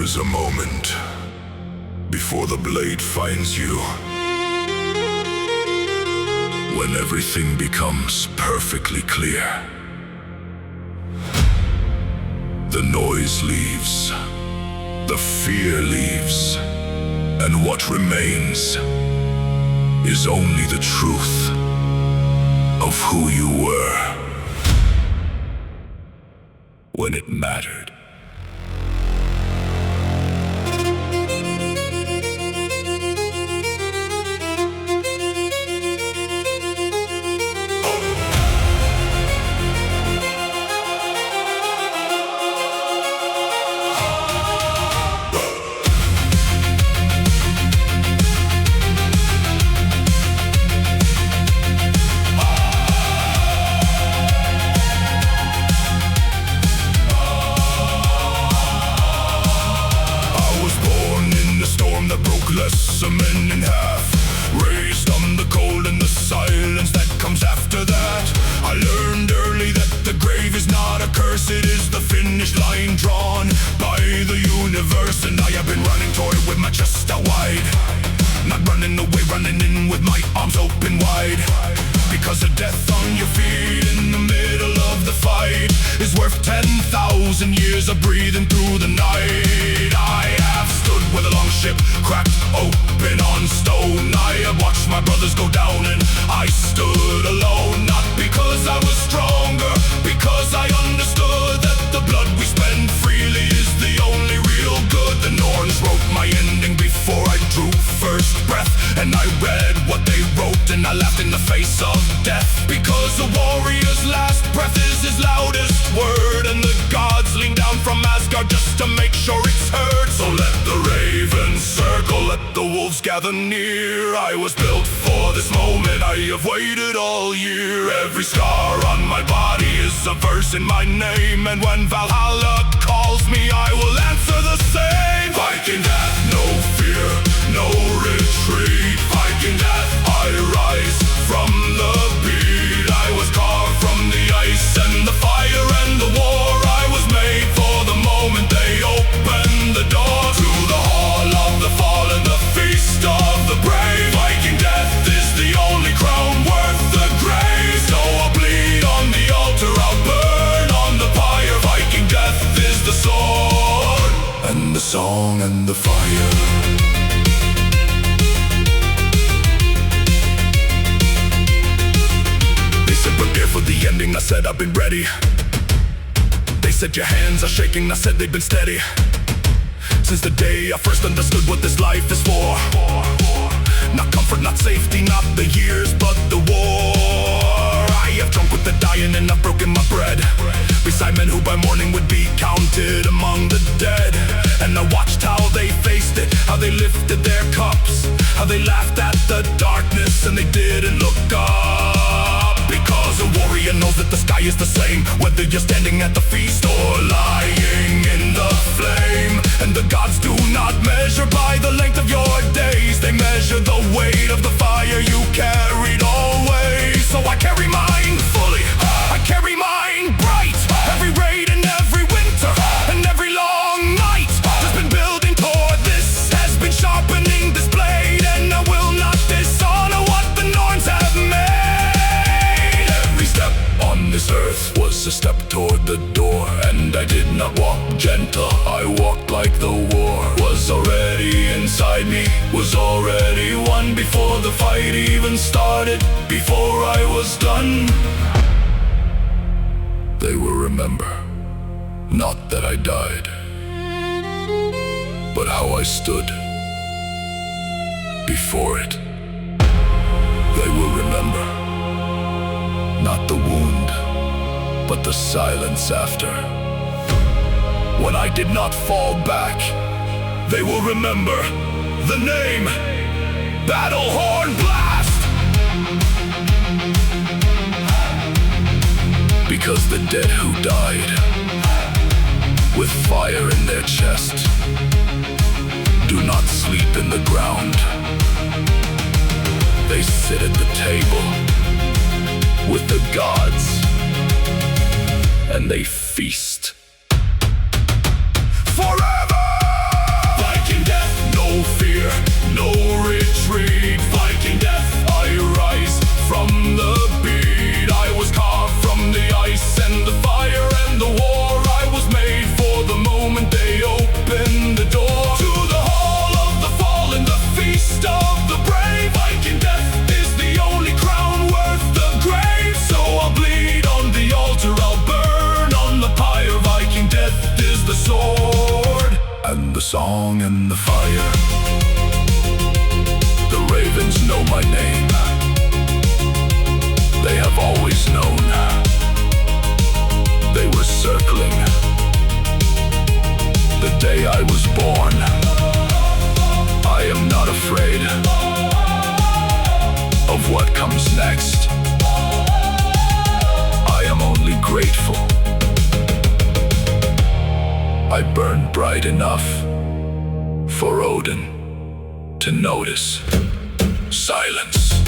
is a moment before the blade finds you, when everything becomes perfectly clear. The noise leaves, the fear leaves, and what remains is only the truth of who you were when it mattered. A man in half, raised on the cold and the silence that comes after that. I learned early that the grave is not a curse, it is the finish line drawn by the universe. And I have been running toward it with my chest out wide, not running away, running in with my arms open wide. Because a death on your feet in the middle of the fight is worth 10,000 years of breathing through the night. I have stood with a long ship cracked open on stone. I have watched my brothers go down and I stood alone. Not because I was stronger, because I understood that the blood we spend freely is the only real good. The Norse wrote my ending before I drew first breath, and I read what they wrote and I laughed in the face of death. Because a warrior's last breath is his loudest word, and the gods lean down from Asgard just to make sure it's heard. So let the ravens circle, let the wolves gather near. I was built for this moment, I have waited all year. Every scar on my body is a verse in my name, and when Valhalla calls me, I will answer the same. Viking Death, no fear, no retreat. Viking Death, I rise from the beat. I was carved from the ice and the fire and the war. I was made for the moment they opened the door to the hall of the fallen, the feast of the brave. Viking Death is the only crown worth the grave. So I'll bleed on the altar, I'll burn on the pyre. Viking Death is the sword and the song and the fire. Prepare for the ending, I said I've been ready. They said your hands are shaking, I said they've been steady since the day I first understood what this life is for. Not comfort, not safety, not the years, but the war. I have drunk with the dying and I've broken my bread beside men who by morning would be counted among the dead. And I watched how they faced it, how they lifted their cups, how they laughed at the darkness and they didn't look up. Because a warrior knows that the sky is the same, whether you're standing at the feast or lying in the flame. And the gods do not measure by the length of your days, they measure the weight of the fire you carried always. So I carry mine fully, I carry mine bright. Every raid and every winter and every long night has been building toward this, has been sharpening this blade. And I will not dishonor what the Norns have made. On this earth was a step toward the door, and I did not walk gentle, I walked like the war was already inside me, was already won before the fight even started, before I was done. They will remember, not that I died, but how I stood before it. They will remember, not the wound, but the silence after. When I did not fall back, they will remember the name, Battle Horn Blast. Because the dead who died with fire in their chest do not sleep in the ground. They sit at the table with the gods, and they feast forever. song and the fire. The ravens know my name. They have always known. They were circling the day I was born. I am not afraid of what comes next. I am only grateful. I burn bright enough for Odin to notice silence.